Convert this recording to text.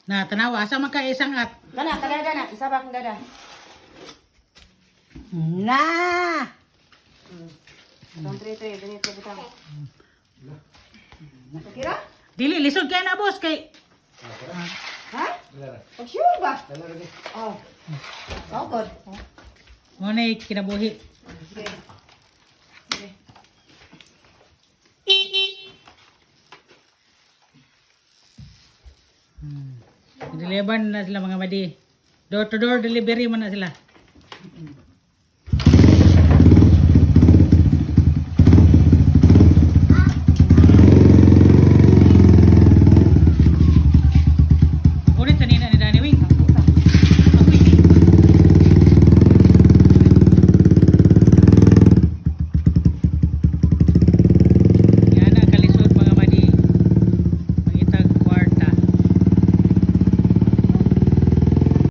Na tanawa asa man ka isang at. Kana kadada isabak ng dada. Na. Itong 3-3 ganito butang. Kira? Dili lisod kay na boss kay. Ha? Oh, sure ba? Oh. Oh, good. Mo na kinabuhi. Okay. Okay. Deliver na sila mga madi. Door to door delivery man na sila.